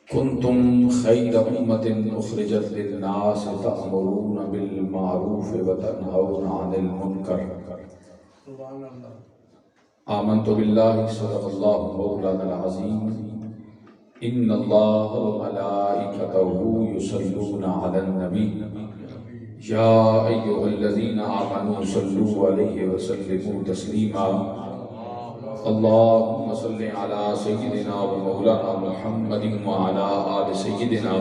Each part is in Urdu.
کنتم خیر امت اخرجت للناس تأمرون بالمعروف وتنہون عن المنکر آمنت باللہ صدق اللہ مولانا العظیم ان اللہ وملائکتہ یصلون علی النبی یا ایھا الذین آمنوا صلوا علیہ وسلموا تسلیما اللہم صل علی سیدنا و مولانا محمد وعلی آل سیدنا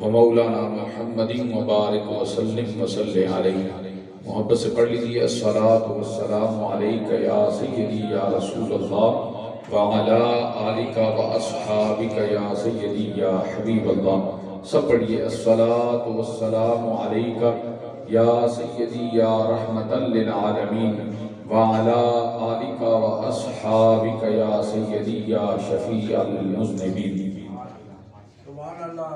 و مولانا محمد وبارک وسلم وصلی علیہ۔ محبت سے پڑھ لیجیے الصلاۃ والسلام علیک یا سیدی یا رسول اللہ وعلی آلک و اصحابک یا سیدی یا حبیب اللہ۔ سب پڑھیے الصلاۃ والسلام علیک یا سیدی یا رحمتا للعالمین وعلی آلک و اصحابک یا سیدی یا شفیع المذنبین۔ سبحان اللہ۔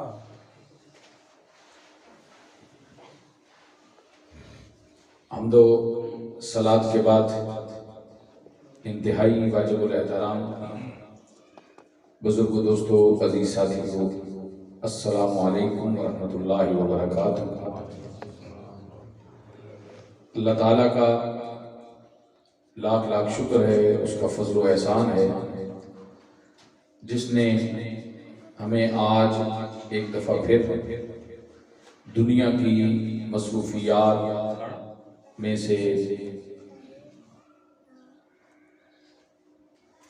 حمد و صلاۃ کے بعد انتہائی واجب الاحترام بزرگ دوستو، عزیز ساتھیو، السلام علیکم ورحمۃ اللہ وبرکاتہ۔ اللہ تعالیٰ کا لاکھ لاکھ شکر ہے، اس کا فضل و احسان ہے جس نے ہمیں آج ایک دفعہ پھر دنیا کی مصروفیات میں سے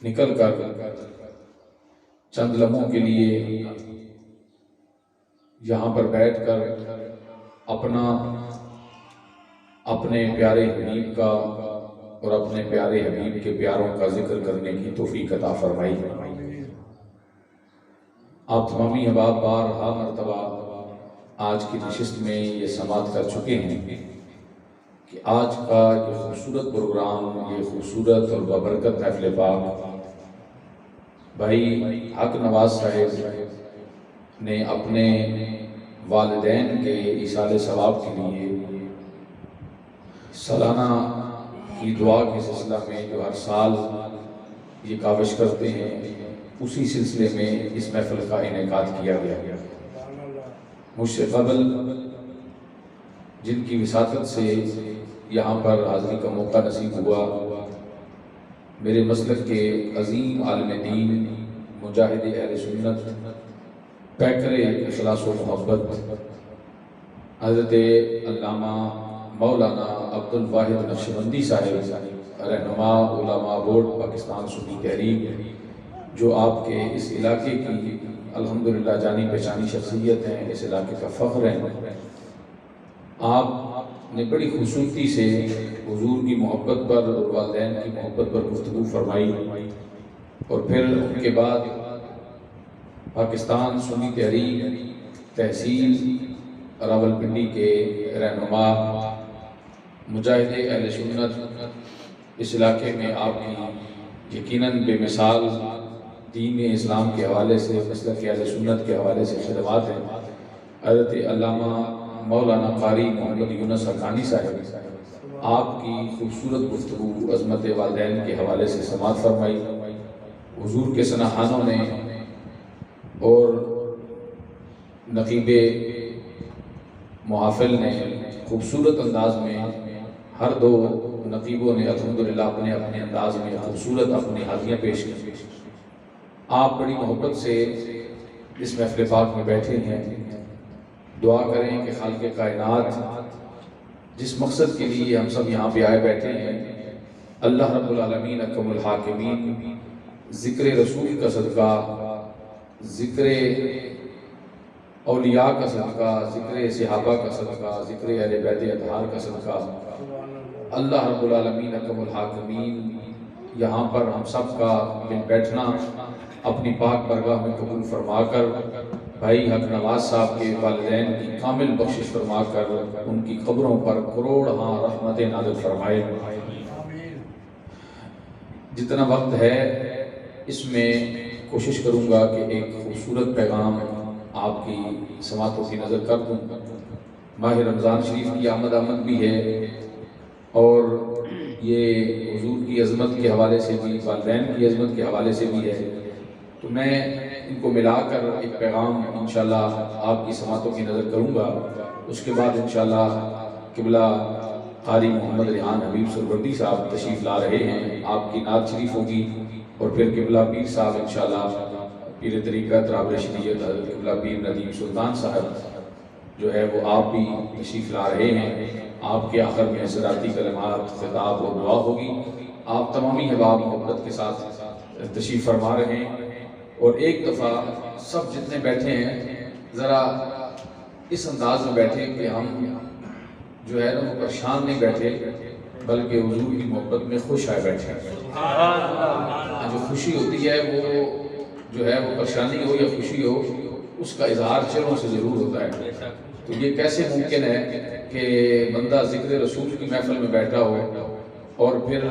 نکل کر چند لمحوں کے لیے یہاں پر بیٹھ کر اپنے پیارے حبیب کا اور اپنے پیارے حبیب کے پیاروں کا ذکر کرنے کی توفیق عطا فرمائی۔ آپ تمامی احباب بارہا مرتبہ آج کی نشست میں یہ سماعت کر چکے ہیں کہ آج کا یہ خوبصورت پروگرام، یہ خوبصورت اور بابرکت محفل پاک بھائی حق نواز صاحب نے اپنے والدین کے ایصال ثواب کے لیے سالانہ کی دعا کے سلسلہ میں جو ہر سال یہ کاوش کرتے ہیں، اسی سلسلے میں اس محفل کا انعقاد کیا گیا۔ مجھ سے قبل جن کی وساطت سے یہاں پر حاضری کا موقع نصیب ہوا، میرے مسلک کے عظیم عالم دین، مجاہد اہل سنت، پیکر اخلاص و محبت، حضرت علامہ مولانا عبد الواحد نقشبندی صاحب، رہنما علماء بورڈ پاکستان سنی تحریک، جو آپ کے اس علاقے کی الحمدللہ جانی پہچانی شخصیت ہیں، اس علاقے کا فخر ہیں۔ آپ نے بڑی خوبصورتی سے حضور کی محبت پر اور والدین کی محبت پر گفتگو فرمائی، اور پھر ان کے بعد پاکستان سنی تحریک تحصیل راولپنڈی کے رہنما مجاہد اہل سنت، اس علاقے میں آپ کی یقیناً بے مثال دین اسلام کے حوالے سے، مسلک اہل سنت کے حوالے سے خدمات ہیں۔ حضرت علامہ مولانا قاری محمد یونس حقانی صاحب، آپ کی خوبصورت گفتگو عظمت والدین کے حوالے سے سماعت فرمائی۔ حضور کے سناخانوں نے اور نقیب محافل نے خوبصورت انداز میں، ہر دو نقیبوں نے الحمدللہ اپنے اپنے انداز میں خوبصورت اپنی حاضریاں پیش کی۔ آپ بڑی محبت سے اس محفل پاک میں بیٹھے ہیں۔ دعا کریں کہ خالق کائنات جس مقصد کے لیے ہم سب یہاں پہ آئے بیٹھے ہیں، اللہ رب العالمین اکرم الحاکمین ذکر رسول کا صدقہ، ذکر اولیاء کا صدقہ، ذکر صحابہ کا صدقہ، ذکر اہل بیت اطہار کا صدقہ، اللہ رب العالمین اکرم الحاکمین یہاں پر ہم سب کا بیٹھنا اپنی پاک برگاہ میں قبول فرما کر بھائی حق نواز صاحب کے والدین کی کامل بخشش فرما کر ان کی قبروں پر کروڑ رحمت نازل فرمائے۔ جتنا وقت ہے اس میں کوشش کروں گا کہ ایک خوبصورت پیغام آپ کی سماعتوں کی نظر کر دوں۔ ماہ رمضان شریف کی آمد بھی ہے، اور یہ حضور کی عظمت کے حوالے سے بھی، والدین کی عظمت کے حوالے سے بھی ہے، تو میں ان کو ملا کر ایک پیغام انشاءاللہ آپ کی سماعتوں کی نظر کروں گا۔ اس کے بعد انشاءاللہ قبلہ قاری محمد ریحان حبیب سربردی صاحب تشریف لا رہے ہیں، آپ کی نعت شریف ہوگی، اور پھر قبلہ پیر صاحب انشاءاللہ پیر طریقت راب رشیدیت حضرت قبلہ پیر ندیم سلطان صاحب جو ہے وہ آپ بھی تشریف لا رہے ہیں۔ آپ کے آخر میں صداقتی کلمات، خطاب اور دعا ہوگی۔ آپ تمامی احباب محبت کے ساتھ تشریف فرما رہے ہیں، اور ایک دفعہ سب جتنے بیٹھے ہیں ذرا اس انداز میں بیٹھے کہ ہم جو ہے نا وہ پریشان نہیں بیٹھے، بلکہ حضور کی محبت میں خوش آئے بیٹھے ہیں۔ جو خوشی ہوتی ہے وہ جو ہے وہ پریشانی ہو یا خوشی ہو، اس کا اظہار چہروں سے ضرور ہوتا ہے۔ تو یہ کیسے ممکن ہے کہ بندہ ذکر رسول کی محفل میں بیٹھا ہو اور پھر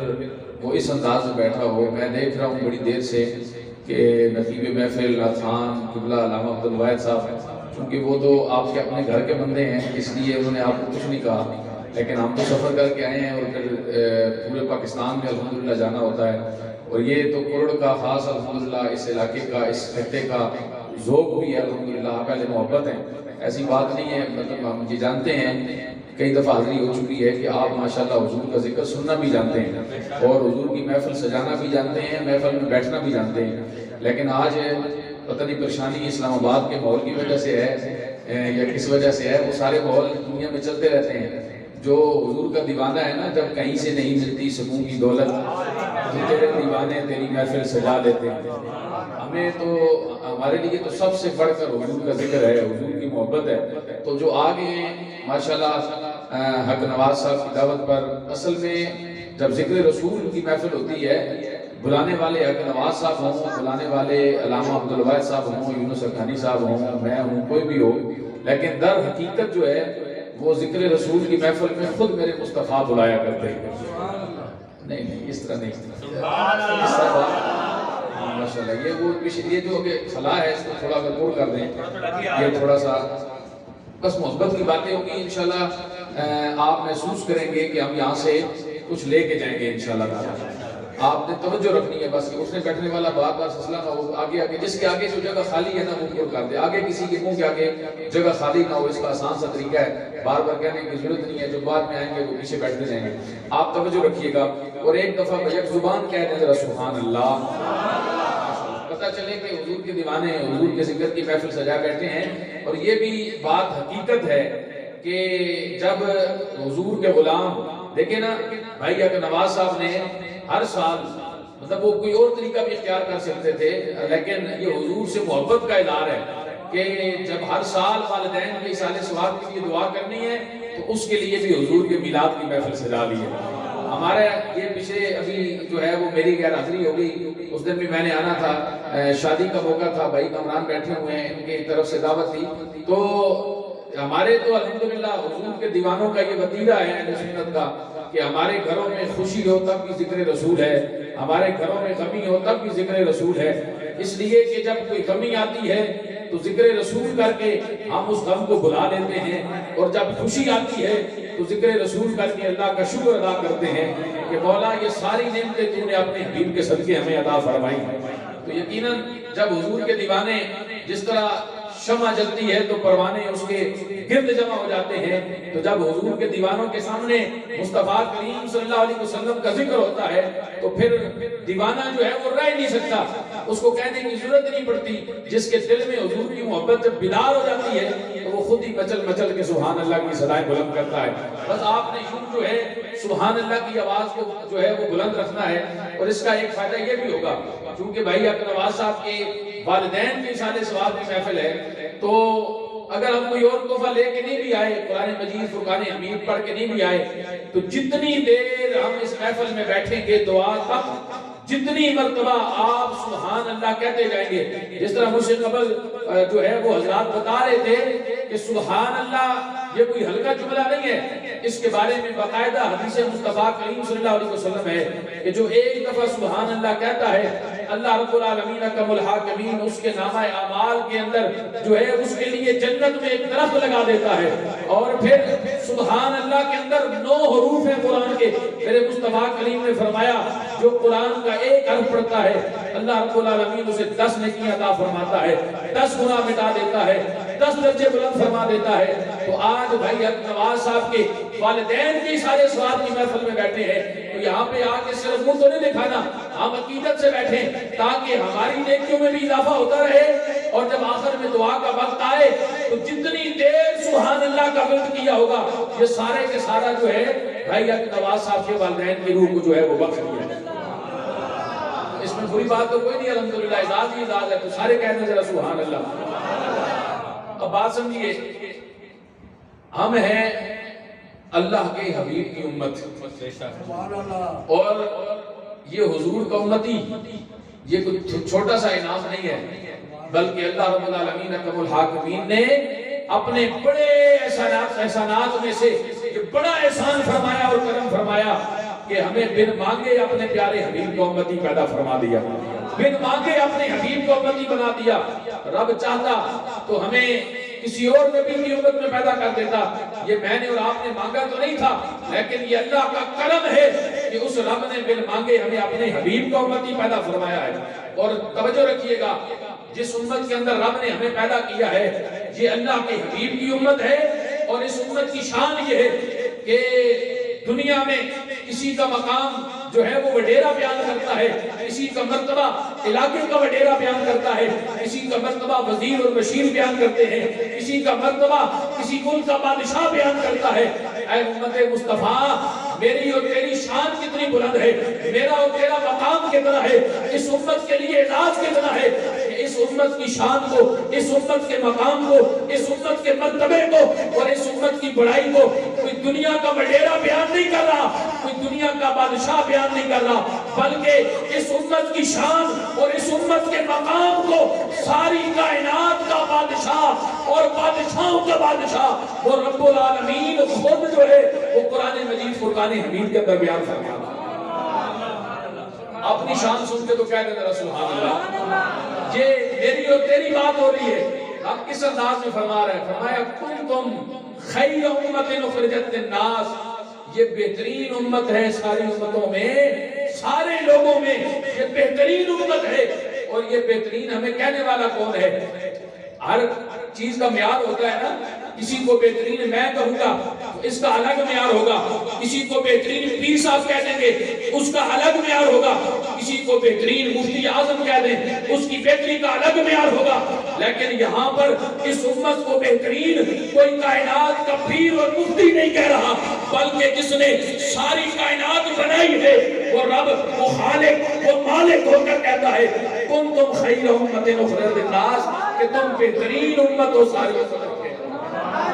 وہ اس انداز میں بیٹھا ہو؟ میں دیکھ رہا ہوں بڑی دیر سے کہ نقیب محفل خان قبلہ علامہ عبدالواحد صاحب، چونکہ وہ تو آپ کے اپنے گھر کے بندے ہیں، اس لیے انہوں نے آپ کو کچھ نہیں کہا، لیکن ہم تو سفر کر کے آئے ہیں اور پھر پورے پاکستان میں الحمدللہ جانا ہوتا ہے، اور یہ تو کرڑ کا خاص الحمدللہ اس علاقے کا، اس خطے کا ذوق بھی ہے الحمدللہ۔ آپ اہل محبت ہیں، ایسی بات نہیں ہے، مطلب ہم یہ جانتے ہیں، کئی دفعہ حاضری ہو چکی ہے کہ آپ ماشاءاللہ حضور کا ذکر سننا بھی جانتے ہیں اور حضور کی محفل سجانا بھی جانتے ہیں، محفل میں بیٹھنا بھی جانتے ہیں، لیکن آج پتہ نہیں پریشانی اسلام آباد کے ماحول کی وجہ سے ہے یا کس وجہ سے ہے، وہ سارے ماحول دنیا میں چلتے رہتے ہیں۔ جو حضور کا دیوانہ ہے نا، جب کہیں سے نہیں ملتی سکون کی دولت، تو تیرے دیوانے تیری محفل سجا دیتے ہیں۔ ہمیں تو، ہمارے لیے تو سب سے بڑھ کر حضور کا ذکر ہے، حضور کی محبت ہے۔ تو جو آگے ماشاءاللہ حق نواز صاحب کی دعوت پر، اصل میں جب ذکر رسول کی محفل ہوتی ہے، بلانے والے حق نواز صاحب ہوں، بلانے والے علامہ عبدالواحد صاحب ہوں، یونس حقانی صاحب ہوں، میں ہوں، کوئی بھی ہو، لیکن در حقیقت جو ہے وہ ذکر رسول کی محفل میں خود میرے مصطفیٰ بلایا کرتے ہیں۔ نہیں اس طرح نہیں، اس طرح ماشاءاللہ یہ جو خلا ہے اس کو تھوڑا اگر پور کر دیں، یہ تھوڑا سا بس محبت کی باتیں ہوگی انشاءاللہ۔ آپ محسوس کریں گے کہ ہم یہاں سے کچھ لے کے جائیں گے انشاءاللہ۔ آپ نے توجہ رکھنی ہے بس کہ اس نے بیٹھنے والا بار بار سلسلہ نہ ہو، آگے آگے جس کے آگے جو جگہ خالی ہے نا وہ پور کر دے، آگے کسی کے منہ کے آگے جگہ خالی نہ ہو، اس کا آسان سا طریقہ ہے، بار بار کہنے کی ضرورت نہیں ہے، جو بعد میں آئیں گے وہ پیچھے بیٹھتے جائیں گے۔ آپ توجہ رکھیے گا اور ایک دفعہ بیک زبان کہہ دیں ذرا سبحان اللہ، پتہ چلے کہ حضور کے دیوانے حضور کے ذکر کی محفل سجا بیٹھے ہیں۔ اور یہ بھی بات حقیقت ہے کہ جب حضور کے غلام دیکھیں نا، بھائی حق نواز صاحب نے ہر سال، مطلب وہ کوئی اور طریقہ بھی اختیار کر سکتے تھے، لیکن یہ حضور سے محبت کا اظہار ہے کہ جب ہر سال والدین کے ایصال ثواب کے لیے دعا کرنی ہے تو اس کے لیے بھی حضور کے میلاد کی محفل سجا لی ہے۔ ہمارے یہ پیچھے ابھی جو ہے وہ میری غیر حاضری ہو گئی، اس دن بھی میں نے آنا تھا، شادی کا موقع تھا، بھائی کامران بیٹھے ہوئے ہیں، ان کی طرف سے دعوت تھی، تو ہمارے تو الحمدللہ حضور کے دیوانوں کا یہ وتیرہ ہے اہل سنت کا کہ ہمارے گھروں میں خوشی ہو تب بھی ذکر رسول ہے، ہمارے گھروں میں غمی ہو تب بھی ذکر رسول ہے، اس لیے کہ جب کوئی غمی آتی ہے تو ذکر رسول کر کے ہم اس غم کو بھلا لیتے ہیں، اور جب خوشی آتی ہے تو ذکر رسول کر کے اللہ کا شکر ادا کرتے ہیں کہ مولا یہ ساری نعمتیں تو نے اپنے حبیب کے صدقے ہمیں عطا فرمائی۔ تو یقیناً جب حضور کے دیوانے جس طرح شمع جلتی ہے تو پروانے اس کے گرد جمع ہو جاتے ہیں، تو جب حضور کے دیوانوں کے سامنے مصطفیٰ کریم صلی اللہ علیہ وسلم کا ذکر ہوتا ہے تو پھر دیوانہ جو ہے وہ رہ نہیں سکتا، اس کو کہنے کی ضرورت نہیں پڑتی۔ جس کے دل میں حضور کی محبت جب بیدار ہو جاتی ہے تو وہ خود ہی مچل مچل کے سبحان اللہ کی صدائیں بلند کرتا ہے۔ بس آپ نے یوں جو ہے سبحان اللہ کی آواز کو جو ہے وہ بلند رکھنا ہے، اور اس کا ایک فائدہ یہ بھی ہوگا چونکہ بھائی حق نواز صاحب کے والدین کے ایصال ثواب کی محفل ہے، تو اگر ہم کوئی اور تحفہ لے کے نہیں بھی آئے، قرآن مجید فرقان حمید پڑھ کے نہیں بھی آئے، تو جتنی دیر ہم اس محفل میں بیٹھیں گے دعا تک، جتنی مرتبہ آپ سبحان اللہ کہتے جائیں گے، جس طرح مجھ سے قبل جو ہے وہ حضرات بتا رہے تھے کہ سبحان اللہ یہ کوئی ہلکا جملہ نہیں ہے، اس کے بارے میں باقاعدہ حدیث مصطفیٰ کریم صلی اللہ علیہ وسلم ہے کہ جو ایک دفعہ سبحان اللہ کہتا ہے اللہ رب العالمین کا الحاکمین اس کے نامہ اعمال کے اندر جو ہے اس کے لیے جنت میں ایک درخت لگا دیتا ہے، اور پھر سبحان اللہ کے اندر 9 حروف ہیں قرآن کے. میرے مصطفیٰ کریم نے فرمایا جو قرآن کا ایک حرف پڑھتا ہے اللہ رب العالمین اسے 10 نیکیاں عطا فرماتا ہے, 10 گناہ مٹا دیتا ہے, 10 درجے بلند فرما دیتا ہے. تو آج بھائی حق نواز صاحب کے والدین کے سارے ثواب کی محفل میں بیٹھے ہیں, تو یہاں پہ آ کے صرف منہ تو نہیں دکھانا, ہم عقیدت سے بیٹھے تاکہ ہماری نیکیوں میں بھی اضافہ ہوتا رہے, اور جب آخر میں دعا کا وقت آئے تو جتنی دیر سبحان اللہ کا ورد کیا ہوگا یہ سارے کے سارا جو ہے بھائی حق نواز صاحب کے والدین کی روح کو جو ہے وہ بخش دیا. اس میں بری بات تو کوئی نہیں, الحمدللہ اعزاز ہی اعزاز ہے, تو سارے کہتے ہیں ذرا سبحان اللہ. اب بات سمجھیے, ہم ہیں اللہ کے حبیب کی امت, سبحان اللہ. اور یہ حضور کا امتی یہ کوئی چھوٹا سا انعام نہیں ہے, بلکہ اللہ رب العالمین اکرم الحاکمین نے اپنے بڑے احسانات میں سے یہ بڑا احسان فرمایا اور کرم فرمایا کہ ہمیں بن مانگے اپنے پیارے حبیب کو امتی پیدا فرما دیا, بن مانگے اپنے حبیب کو امتی بنا دیا. رب چاہتا تو ہمیں کسی اور نبی کی امت میں پیدا کر دیتا, یہ میں نے اور آپ نے مانگا تو نہیں تھا, لیکن یہ اللہ کا کرم ہے کہ اس رب نے بن مانگے ہمیں اپنے حبیب کو امتی پیدا فرمایا ہے. اور توجہ رکھیے گا, جس امت کے اندر رب نے ہمیں پیدا کیا ہے یہ اللہ کے حبیب کی امت ہے, اور اس امت کی شان یہ ہے کہ دنیا میں کسی کا مقام جو ہے وہ وڈیرا بیان کرتا ہے, کسی کا مرتبہ علاقے کا وڈیرا بیان کرتا ہے, کسی کا مرتبہ وزیر اور بشیر بیان کرتے ہیں, کسی کا مرتبہ کسی ملک کا بادشاہ بیان کرتا ہے. اے امت مصطفیٰ, میری اور تیری شان کتنی بلند ہے, میرا اور تیرا مقام کتنا ہے, اس امت کے لیے اعزاز کتنا ہے کہ اس امت کی شان کو, اس امت کے مقام کو, اس امت کے مرتبے کو اور اس امت کی بڑائی کو کوئی دنیا کا وڈیرا بیان نہیں کر رہا, کوئی دنیا کا بادشاہ بیان نہیں کر رہا, بلکہ اس امت کی شان اور اس امت کے مقام کو ساری کائنات کا بادشاہ اور بادشاہوں کا بادشاہ وہ رب العالمین خود جو ہے وہ قرآن مجید فرقان حمید کے اندر بیان فرمایا. اپنی شان سن کے تو کہہ دینا سبحان اللہ. یہ میری اور تیری بات ہو رہی ہے, اب کس انداز میں فرما رہے ہیں, فرمایا کنتم خیر امت اخرجت للناس, یہ بہترین امت ہے ساری امتوں میں, سارے لوگوں میں یہ بہترین امت ہے. اور یہ بہترین ہمیں کہنے والا کون ہے؟ ہر چیز کا معیار ہوتا ہے نا, کسی کو بہترین میں کہوں گا تو اس کا الگ معیار ہوگا, کسی کو بہترین پیر صاحب کہہ دیں گے اس کا الگ معیار ہوگا, کسی کو بہترین مفتی اعظم کہہ دیں اس کی بہتری کا الگ معیار ہوگا. لیکن یہاں پر اس امت کو بہترین کوئی کائنات کا پیر اور مفتی نہیں کہہ رہا, بلکہ جس نے ساری کائنات بنائی ہے وہ رب, وہ خالق, وہ مالک ہو کر کہتا ہے کنتم خیر امت اخرجت للناس, کہ تم بہترین امت ہو ساری امت کے,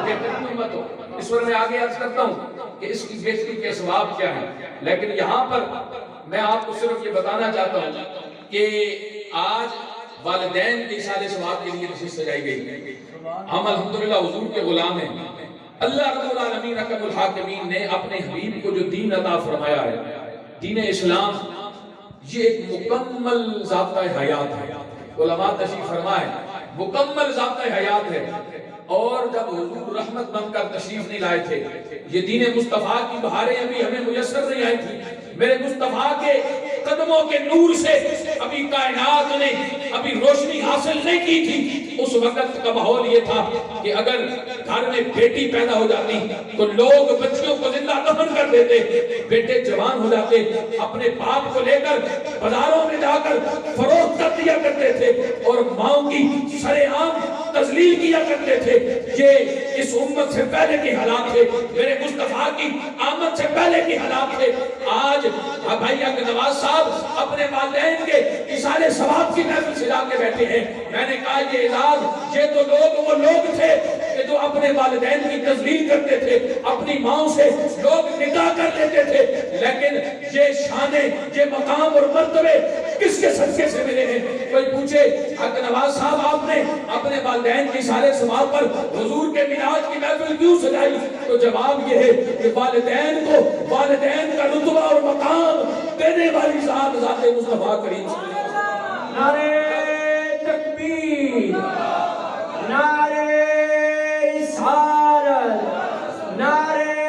بہترین امت ہو. اس پر میں آگے عرض کرتا ہوں کہ اس کی بہتری کے اسباب کیا ہیں, لیکن یہاں پر میں آپ کو صرف یہ بتانا چاہتا ہوں کہ آج والدین کے سارے ثواب کے لیے نشست سجائی گئی. ہم الحمدللہ حضور کے غلام ہیں. اللہ رب العالمین اکرم الحاکمین نے اپنے حبیب کو جو دین عطا فرمایا ہے, دین اسلام, یہ ایک مکمل ضابطہ حیات ہے. علماء تشریف فرمائے مکمل ضابطہ حیات ہے. اور جب حضور رحمت بن کر تشریف نہیں لائے تھے, یہ دین مصطفیٰ کی بہاریں ابھی ہمیں میسر نہیں آئی تھی. میرے مصطفیٰ کے قدموں کے نور سے ابھی کائنات نے ابھی روشنی حاصل نہیں کی تھی. اس وقت کا ماحول یہ تھا کہ اگر گھر میں بیٹی پیدا ہو جاتی تو لوگ بچیوں کو زندہ دفن کر دیتے, بیٹے جوان ہو جاتے اپنے باپ کو لے کر بازاروں میں جا کر فروخت کر دیا کرتے تھے اور ماؤں کی سرے عام تذلیل کیا کرتے تھے. یہ اس امت سے پہلے کے حالات تھے, میرے مصطفیٰ کی آمد سے پہلے کے حالات تھے. آج بھائی حق نواز صاحب اپنے والدین کے اِسالے ثواب کی محفل سجا کے بیٹھے ہیں. میں نے کہا یہ اعزاز, یہ تو وہ لوگ تھے کہ جو اپنے والدین کی تذلیل کرتے تھے, اپنی ماؤں سے لوگ نکاح کر لیتے تھے, لیکن یہ شانیں, یہ مقام اور مرتبے کس کے صدقے سے ملے ہیں؟ کوئی پوچھے حق نواز صاحب آپ نے اپنے والدین کی سارے ثواب پر حضور کے میراج کی محفل کیوں سجائی؟ تو جواب یہ ہے کہ والدین کو والدین کا رتبہ اور مقام دینے والی ذات مصطفیٰ کریم صلی اللہ علیہ وسلم. نعرہ تکبیر, نعرہ رسالت, نعرہ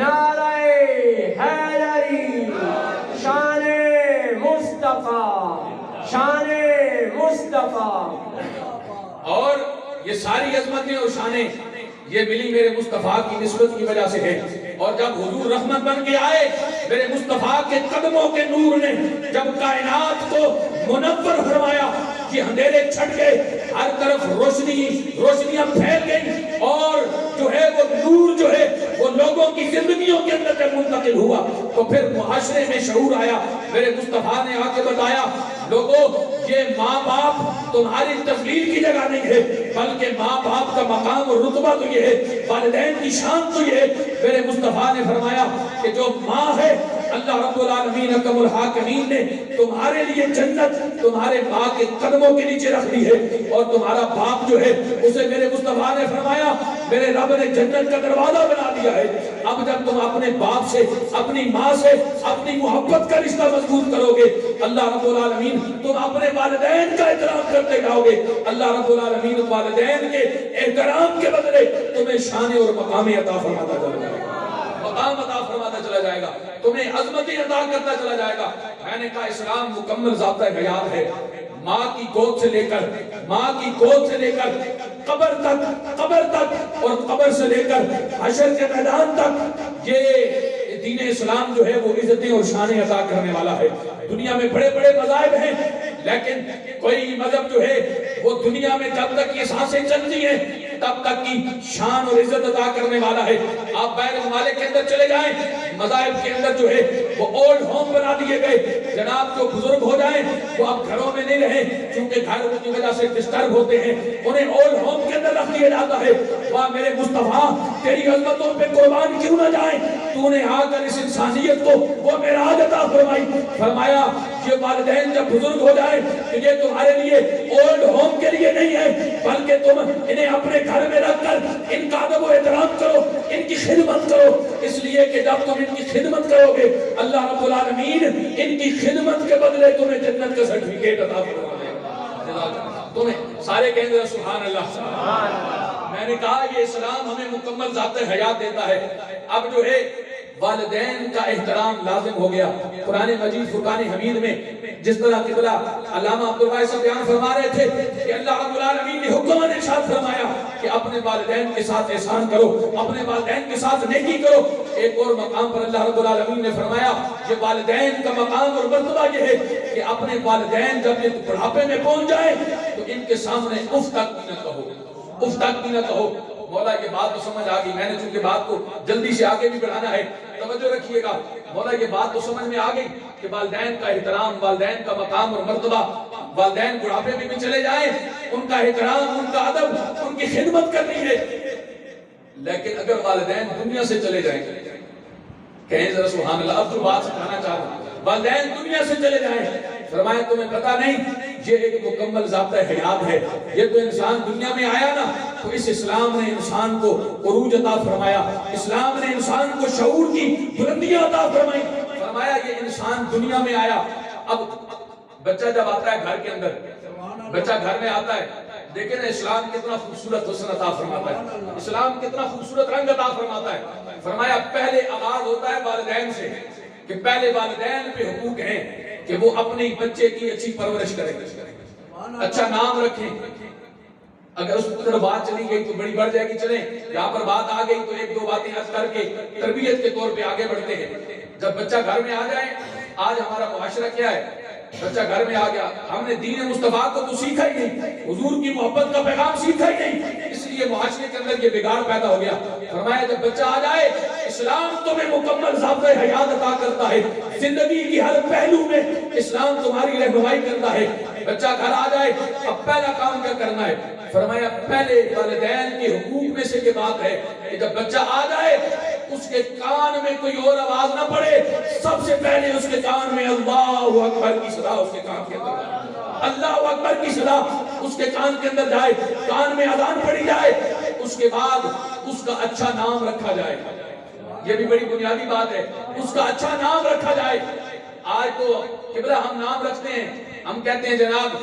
نعرہ حیدری، شان مصطفیٰ، شان مصطفیٰ۔ اور یہ ساری عظمتیں اور شانیں یہ ملی میرے مصطفیٰ کی نسبت کی وجہ سے ہے۔ اور جب حضور رحمت بن کے آئے، میرے مصطفیٰ کے قدموں کے نور نے جب کائنات کو منور فرمایا، یہ اندھیرے چھٹ گئے، ہر طرف روشنیاں پھیل گئی، اور جو ہے وہ نور جو ہے وہ لوگوں کی زندگیوں کے اندر جب منتقل ہوا تو پھر معاشرے میں شعور آیا۔ میرے مصطفیٰ نے آ کے بتایا، لوگوں یہ ماں باپ تمہاری تفضیل کی جگہ نہیں ہے، بلکہ ماں باپ کا مقام اور رتبہ تو یہ ہے، والدین کی شان تو یہ ہے۔ میرے مصطفیٰ نے فرمایا کہ جو ماں ہے، اللہ رب العالمین حکم الحاکمین نے تمہارے لیے جنت تمہارے ماں کے قدموں کے نیچے رکھ دی ہے، اور تمہارا باپ جو ہے اسے میرے مصطفیٰ نے فرمایا میرے رب نے جنت کا دروازہ بنا دیا ہے۔ اب جب تم اپنے باپ سے، اپنی ماں سے اپنی محبت کا رشتہ مضبوط کرو گے، اللہ رب العالمین تم اپنے والدین کا احترام کرتے جاؤ گے، اللہ رب العالمین والدین کے احترام کے بدلے تمہیں شان اور مقام عطا فرماتا چلا جائے گا، مقام عطا فرماتا چلا جائے گا، تمہیں عظمتیں عطا کرتا چلا جائے گا۔ میں نے کہا اسلام مکمل ضابطہ حیات ہے، ماں کی گود سے لے کر قبر تک اور قبر سے لے کر حشر کے میدان تک یہ دین اسلام جو ہے وہ عزتیں اور شانیں عطا کرنے والا ہے۔ دنیا میں بڑے بڑے مذاہب ہیں، لیکن کوئی مذہب جو ہے وہ دنیا میں جب تک یہ سانسیں چلتی ہیں تب تک کی شان اور عزت عطا کرنے والا ہے۔ آپ بین ممالک کے اندر چلے جائیں، مذاہب کے اندر جو ہے وہ اولڈ ہوم بنا دیے گئے، جناب جو بزرگ ہو جائیں وہ اب گھروں میں نہیں رہیں، کیونکہ گھر کی وجہ سے ڈسٹرب ہوتے ہیں، انہیں اولڈ ہوم کے اندر رکھ دیا جاتا ہے۔ واہ میرے مصطفیٰ، تیری عظمتوں پہ قربان کیوں نہ جائیں، تو نے آ کر اس انسانیت کو وہ معراج عطا فرمائی۔ فرمایا یہ والدین جب بزرگ ہو جائیں تو یہ تمہارے لیے اولڈ ہوم کے لیے نہیں ہے، بلکہ تم انہیں اپنے گھر میں رکھ کر ان کا ادب و احترام کرو، ان کی خدمت کرو، اس لیے کہ جب تم ان کی خدمت کرو گے اللہ رب العالمین ان کی خدمت کے بدلے تمہیں جنت کا سرٹیفکیٹ عطا فرمائے۔ تمہیں سارے کہیں گے سبحان اللہ۔ میں نے کہا یہ اسلام ہمیں مکمل ذات حیات دیتا ہے۔ اب جو ہے والدین کا احترام لازم ہو گیا۔ قرآن مجید فرقان حمید میں جس طرح قبلہ علامہ عبدالوہاب صاحب بیان فرما رہے تھے کہ اللہ رب العالمین نے حکم ارشاد فرمایا کہ اپنے والدین کے ساتھ احسان کرو، اپنے والدین کے ساتھ نیکی کرو۔ ایک اور مقام پر اللہ رب العالمین نے فرمایا یہ والدین کا مقام اور مرتبہ یہ ہے کہ اپنے والدین جب یہ بڑھاپے میں پہنچ جائے تو ان کے سامنے اف تک بھی نہ کہو، اف تک بھی نہ کہو۔ مولا یہ بات تو سمجھ آ گئی، میں نے چونکہ بات کو جلدی سے آگے بھی بڑھانا ہے، توجہ رکھیے گا۔ مولا یہ بات تو سمجھ میں آ گئی کہ والدین کا احترام، والدین کا مقام اور مرتبہ، والدین بڑھاپے میں بھی چلے جائیں ان کا احترام، ان کا ادب، ان کی خدمت کرنی ہے۔ لیکن اگر والدین دنیا سے چلے جائیں، کہیں ذرا سبحان اللہ، اب جو بات سمجھانا چاہ رہا ہوں، والدین دنیا سے چلے جائیں، فرمایا تمہیں پتہ نہیں یہ ایک مکمل ضابطہ حیات ہے۔ یہ تو انسان دنیا میں آیا نا تو اس اسلام نے انسان کو عروج عطا فرمایا، اسلام نے انسان کو شعور کی بلندیاں عطا فرمائی۔ فرمایا یہ انسان دنیا میں آیا، اب بچہ جب آتا ہے گھر کے اندر، بچہ گھر میں آتا ہے، دیکھیں نا اسلام کتنا خوبصورت حسن عطا فرماتا ہے، اسلام کتنا خوبصورت رنگ عطا فرماتا ہے۔ فرمایا پہلے آغاز ہوتا ہے والدین سے، کہ پہلے والدین پہ حقوق ہیں کہ وہ اپنے بچے کی اچھی پرورش کریں، اچھا نام رکھیں۔ اگر اس پر بات چلی گئی تو بڑی بڑھ جائے گی، چلیں یہاں پر بات آ گئی تو ایک دو باتیں عرض کر کے تربیت کے طور پہ آگے بڑھتے ہیں۔ جب بچہ گھر میں آ جائے، آج ہمارا معاشرہ کیا ہے، بچہ گھر میں آ گیا، ہم نے دین مصطفیٰ کو تو سیکھا ہی نہیں، حضور کی محبت کا پیغام سیکھا ہی نہیں، اس لیے معاشرے کے اندر یہ بگاڑ پیدا ہو گیا۔ فرمایا جب بچہ آ جائے، اسلام تمہیں مکمل ضابطۂ حیات عطا کرتا ہے، زندگی کی ہر پہلو میں اسلام تمہاری رہنمائی کرتا ہے۔ بچہ گھر آ جائے، اب پہلا کام کیا کرنا ہے؟ فرمایا پہلے والدین کے حقوق میں سے یہ بات ہے کہ جب بچہ آ جائے اس کے کان میں کوئی اور آواز نہ پڑے، سب سے پہلے اس کے کان میں اللہ اکبر کی صدا اس کے کان کے اندر جائے، اللہ اکبر کی صدا اس کے کان کے اندر جائے، کان میں اذان پڑھی جائے، اس کے بعد اس کا اچھا نام رکھا جائے۔ یہ بھی بڑی بنیادی بات ہے، اس کا اچھا نام رکھا جائے۔ آج تو قبلہ ہم نام رکھتے ہیں، ہم کہتے ہیں جناب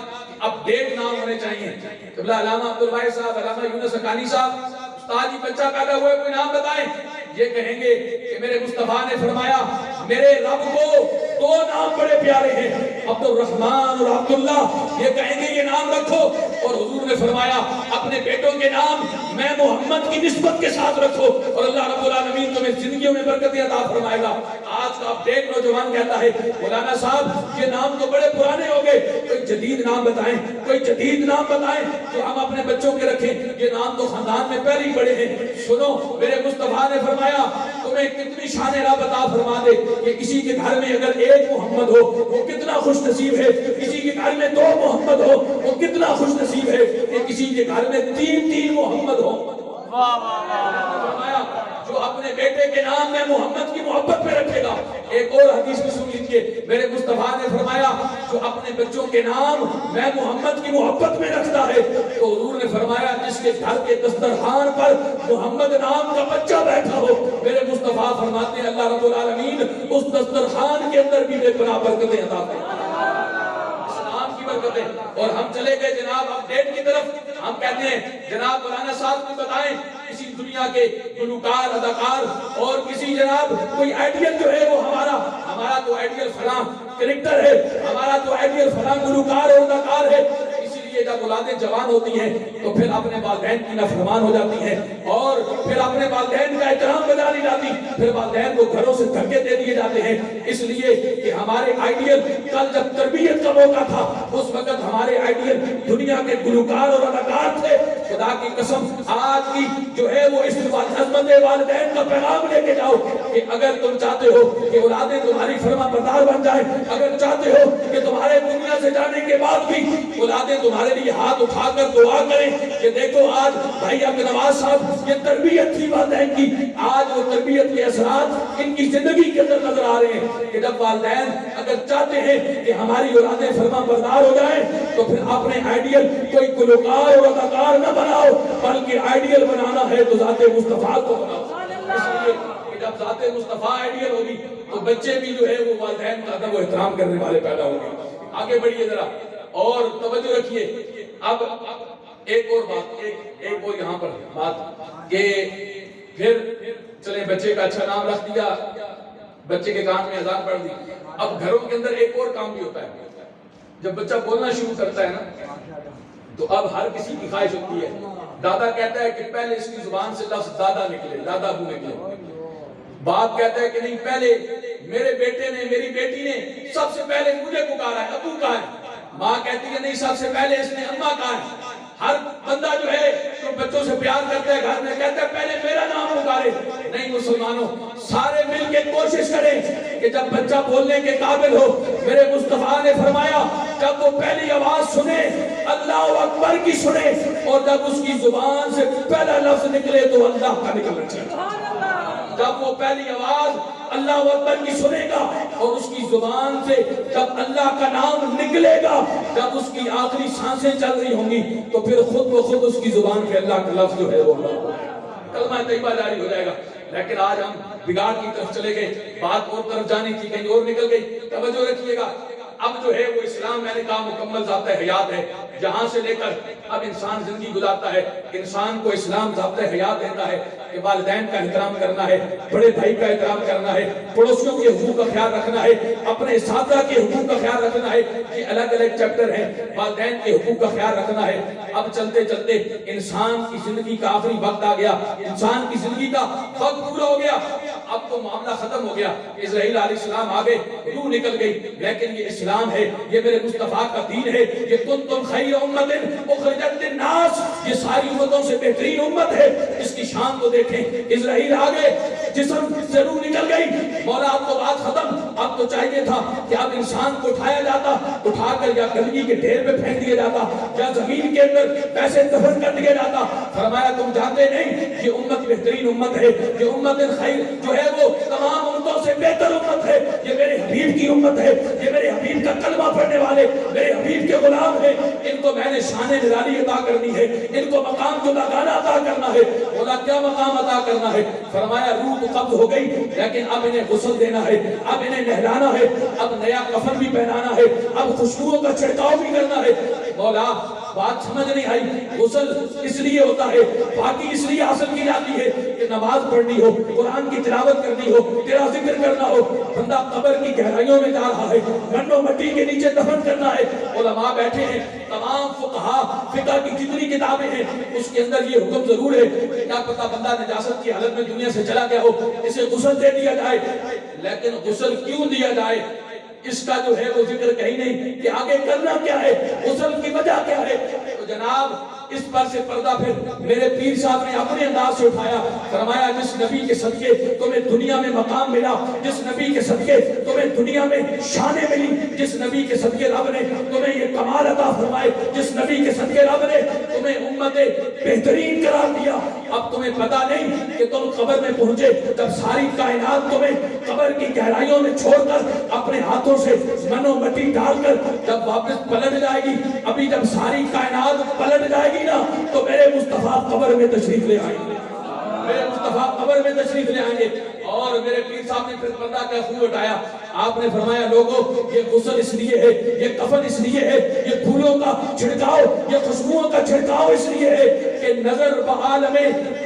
اپ ڈیٹ نام ہونے چاہیے۔ قبلہ علامہ عبدالوہاب صاحب، علامہ یونس حقانی صاحب، استاد جی بچہ پیدا ہوئے کوئی نام بتائیں، یہ کہیں گے کہ میرے مصطفیٰ نے فرمایا میرے رب کو دو نام بڑے پیارے ہیں، عبد الرحمن اور عبداللہ، یہ کہیں گے یہ نام رکھو، اور حضور نے فرمایا اپنے بیٹوں کے نام میں محمد کی نسبت کے ساتھ رکھو، اور اللہ رب العالمین تمہیں زندگیوں میں برکتیں عطا فرمائے گا۔ آج کا اپڈیٹ نوجوان کہتا ہے مولانا صاحب یہ نام تو بڑے پرانے ہو گئے، کوئی جدید نام بتائیں، کوئی جدید نام بتائیں جو ہم اپنے بچوں کے رکھیں، یہ نام تو خاندان میں پہلے ہی بڑے ہیں۔ سنو میرے مصطفیٰ نے فرمایا تمہیں کتنی شان رب عطا فرما دے کہ کسی کے گھر میں اگر ایک محمد ہو وہ کتنا خوش نصیب ہے، کسی کے گھر میں دو محمد ہو وہ کتنا خوش نصیب ہے کہ کسی کے گھر میں تین محمد ہو۔ فرمایا جو اپنے بیٹے کے نام میں محمد کی محبت میں رکھے گا۔ ایک اور حدیث بھی سن لیجئے، میرے مصطفیٰ نے فرمایا جو اپنے بچوں کے نام میں محمد کی محبت میں رکھتا ہے، تو حضور نے فرمایا جس کے گھر کے دسترخوان پر محمد نام کا بچہ بیٹھا ہو، میرے مصطفیٰ فرماتے ہیں اللہ رب العالمین اس دسترخوان کے اندر بھی بے پناہ برکتیں عطا فرمائے برکتیں۔ اور ہم چلے گئے جناب اپڈیٹ کی طرف، ہم کہتے ہیں جناب مولانا صاحب کو بتائیں کسی دنیا کے گلوکار اداکار اور کسی جناب کوئی آئیڈیل جو ہے وہ ہمارا تو آئیڈیل فلاں کریکٹر ہے، ہمارا تو آئیڈیل فلاں گلوکار اور اداکار ہے، اسی لیے جب اولادیں جوان ہوتی ہیں تو پھر اپنے والدین کی نافرمان ہو جاتی ہیں اور پھر اپنے والدین کا احترام بجا نہیں جاتی، پھر والدین کو گھروں سے دھکے دے دیے جاتے ہیں، اس لیے کہ ہمارے آئیڈیل کل جب تربیت کا موقع تھا اس وقت ہمارے آئیڈیل دنیا کے گلوکار اور اداکار تھے۔ خدا کی قسم آج کی جو ہے وہ اس عظمت والدین کا پیغام لے کے جاؤ کہ اگر تم چاہتے ہو کہ اولادیں تمہاری فرما بردار بن جائیں، اگر چاہتے ہو کہ تمہارے دنیا سے جانے کے بعد بھی اولادیں تمہارے لیے ہاتھ اٹھا کر دعا کریں کہ دیکھو آج بھائی عبد النواز صاحب یہ تربیت تھی والدین کی، آج وہ تربیت کے اثرات ان کی زندگی کے اندر نظر آ رہے ہیں کہ جب والدین اگر چاہتے ہیں کہ ہماری اولادیں فرما بردار ہو جائیں تو پھر اپنے آئیڈیل کوئی گلوکار اور اداکار نہ بناؤ بلکہ آئیڈیل بنانا ہے تو ذات مصطفیٰ کو بناؤ۔ اس لیے کہ جب ذات مصطفیٰ آئیڈیل ہوگی تو بچے بھی جو ہے وہ والدین کا ادب و احترام کرنے والے پیدا ہوں گے۔ آگے بڑھیے ذرا اور توجہ رکھیے، اب ایک اور بات، ایک اور یہاں پر بات کہ پھر چلیں بچے کا اچھا نام رکھ دیا، بچے کے کان میں اذان پڑھ دی، اب گھروں کے اندر ایک اور کام بھی ہوتا ہے، جب بچہ بولنا شروع کرتا ہے نا تو اب ہر کسی کی خواہش ہوتی ہے، دادا کہتا ہے کہ پہلے اس کی زبان سے لفظ دادا نکلے، دادا ابو نکلے، باپ کہتا ہے کہ نہیں پہلے میرے بیٹے نے میری بیٹی نے سب سے پہلے مجھے پکارا ہے، ابو کہا ہے، ماں کہتی ہے نہیں سب سے پہلے اس نے اماں کہا ہے۔ ہر بندہ جو ہے جو بچوں سے پیار کرتا ہے گھر میں کہتا ہے پہلے میرا نام پکارے۔ نہیں مسلمانوں، سارے مل کے کوشش کریں کہ جب بچہ بولنے کے قابل ہو، میرے مصطفیٰ نے فرمایا جب وہ پہلی آواز سنے اللہ اکبر کی سنے اور جب اس کی زبان سے پہلا لفظ نکلے تو اللہ کا نکلنا چاہیے۔ جب وہ پہلی آواز اللہ اکبر کی سنے گا اور اس کی زبان سے جب اللہ کا نام نکلے گا، جب اس کی آخری سانسیں چل رہی ہوں گی تو پھر خود بخود اس کی زبان پہ اللہ کا لفظ جو ہے وہ کلمہ طیبہ جاری ہو جائے گا۔ لیکن آج ہم بگاڑ کی طرف چلے گئے، بات اور طرف جانی تھی کہیں اور نکل گئی۔ توجہ رکھیے گا، اب جو ہے وہ اسلام میں نے کہا مکمل ضابطہ حیات ہے، جہاں سے لے کر اب انسان زندگی گزارتا ہے، انسان کو اسلام ضابطہ حیات دیتا ہے کہ والدین کا احترام کرنا ہے، بڑے بھائی کا احترام کرنا ہے، پڑوسیوں کے حقوق کا خیال رکھنا ہے، اپنے اساتذہ کے حقوق کا خیال رکھنا ہے۔ یہ الگ الگ چیپٹر ہیں، والدین کے حقوق کا خیال رکھنا ہے۔ اب چلتے چلتے انسان کی زندگی کا آخری وقت آ گیا، انسان کی زندگی کا وقت پورا ہو گیا، اب تو معاملہ ختم ہو گیا۔ اسرائیل علیہ السلام آگے، روح نکل گئی، لیکن یہ اسلام ہے، یہ میرے مصطفیٰ کا دین ہے، یہ کنتم خیر امت اخرجت للناس، یہ ساری امتوں سے بہترین امت ہے۔ اس کی شان کو دیکھیں، اسرائیل آگے، جسم سے روح نکل گئی، مولا اب تو بات ختم، اب تو چاہیے تھا کہ اب انسان کو اٹھایا جاتا، اٹھا کر یا گندگی کے ڈھیر پہ پھینک دیا جاتا یا زمین کے اندر ویسے دفن کر دیا جاتا۔ فرمایا تم جانتے نہیں یہ امت بہترین امت ہے، یہ امت خیر جو ہے وہ تمام امتوں سے بہتر امت ہے، یہ میرے حبیب کی امت ہے، یہ میرے حبیب کا کلمہ پڑھنے والے میرے حبیب کے غلام ہیں، ان کو میں نے شان نرالی عطا کرنی ہے، ان کو مقام جدا گانا عطا کرنا ہے۔ بولا کیا مقام عطا کرنا ہے؟ فرمایا روح تو قبض ہو گئی لیکن اب انہیں غسل دینا ہے، اب انہیں نہلانا ہے، اب نیا کفن بھی پہنانا ہے، اب خوشبوؤں کا چھڑکاؤ بھی کرنا ہے۔ مولا بات سمجھ نہیں آئی، غسل اس لیے ہوتا ہے، پاکی اس لیے حاصل کی جاتی ہے کہ نماز پڑھنی ہو، قرآن کی تلاوت کرنی ہو، تیرا ذکر کرنا ہو، بندہ قبر کی گہرائیوں میں جا رہا ہے، گنو مٹی کے نیچے دفن کرنا ہے، علماء بیٹھے ہیں، تمام فقہا فقہ کی جتنی کتابیں ہیں اس کے اندر یہ حکم ضرور ہے، کیا پتہ بندہ نجاست کی حالت میں دنیا سے چلا گیا ہو، اسے غسل دے دیا جائے، لیکن غسل کیوں دیا جائے اس کا جو ہے وہ ذکر کہیں نہیں کہ آگے کرنا کیا ہے، غسل کی وجہ کیا ہے۔ تو جناب اس پر سے پردہ پھر میرے پیر صاحب نے اپنے انداز سے اٹھایا، فرمایا جس نبی کے صدقے تمہیں دنیا میں مقام ملا، جس نبی کے صدقے تمہیں دنیا میں شانیں ملی، جس نبی کے صدقے رب نے تمہیں یہ کمال عطا فرمائے، جس نبی کے صدقے رب نے تمہیں امت بہترین قرار دیا، اب تمہیں پتا نہیں کہ تم قبر میں پہنچے جب ساری کائنات تمہیں قبر کی گہرائیوں میں چھوڑ کر اپنے ہاتھوں سے منو مٹی ڈال کر جب واپس پلٹ جائے گی، ابھی جب ساری کائنات پلٹ جائے گی نا تو میرے مصطفیٰ قبر میں تشریف لے آئیں گے، میرے مصطفیٰ قبر میں تشریف لے آئیں گے۔ اور میرے پیر صاحب نے پھر پردہ کا خوب اٹھایا، آپ نے فرمایا لوگوں یہ غسل اس لیے ہے، یہ کفن اس لیے ہے، یہ پھولوں کا چھڑکاؤ، یہ خوشبوؤں کا چھڑکاؤ اس لیے ہے کہ نظر بعالم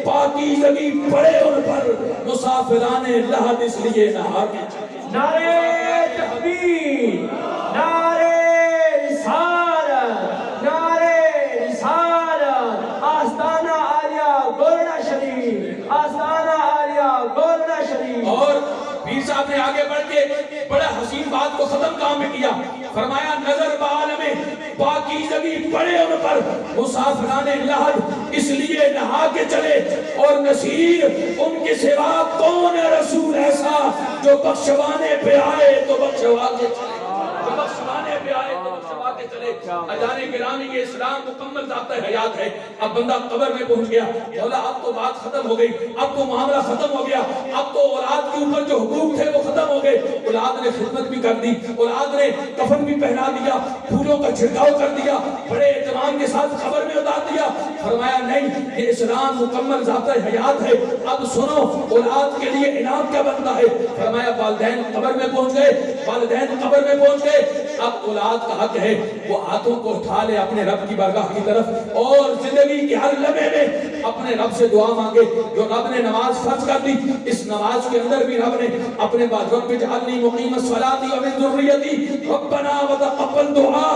پاکیزگی پڑے ان پر، مسافران لحد اس لیے نہا کے چلے۔ نعرہ تکبیر، نعرہ رسالت، نعرہ رسالت، آستانہ عالیہ گولڈا شریف، آستانہ عالیہ گولڈا شریف۔ اور پیر صاحب نے آگے بڑھ کے بڑا حسین بات کو ختم کام میں کیا، فرمایا نظر بعالم پاکیزگی پڑے ان پر، مسافران لحد اس لیے نہا کے چلے، اور نصیر ان کے سوا کون ہے رسول ایسا جو بخشوانے پہ آئے تو بخشوا کے چلے، جو بخشوانے پہ آئے تو بخشوا کے چلے۔ اجان گرامی یہ اسلام مکمل ذاتہ حیات ہے۔ اب بندہ قبر میں پہنچ گیا، مولا اب تو بات ختم ہو گئی، اب تو معاملہ ختم ہو گیا، اب تو اولاد کے اوپر جو حقوق تھے وہ ختم ہو گئے، اولاد نے خدمت بھی کر دی، اولاد نے کفن بھی پہنا دیا، پھولوں کا چھڑکاؤ کر دیا، بڑے اہتمام کے ساتھ قبر میں اتار دیا۔ فرمایا نہیں، یہ اسلام مکمل ذاتہ حیات ہے، اب سنو اولاد کے لیے انعام کیا بنتا ہے۔ فرمایا والدین قبر میں پہنچ گئے، والدین قبر میں پہنچ گئے، اب اولاد کا حق ہے وہ ہاتھوں کو اٹھا لے اپنے رب کی بارگاہ کی طرف اور زندگی کے ہر لمحے میں اپنے رب سے دعا مانگے۔ جو رب نے نماز فرض کر دی، اس نماز کے اندر بھی رب نے اپنے بعد رب اجعلنی مقیم الصلاۃ ومن ذریتی ربنا وتقبل دعا،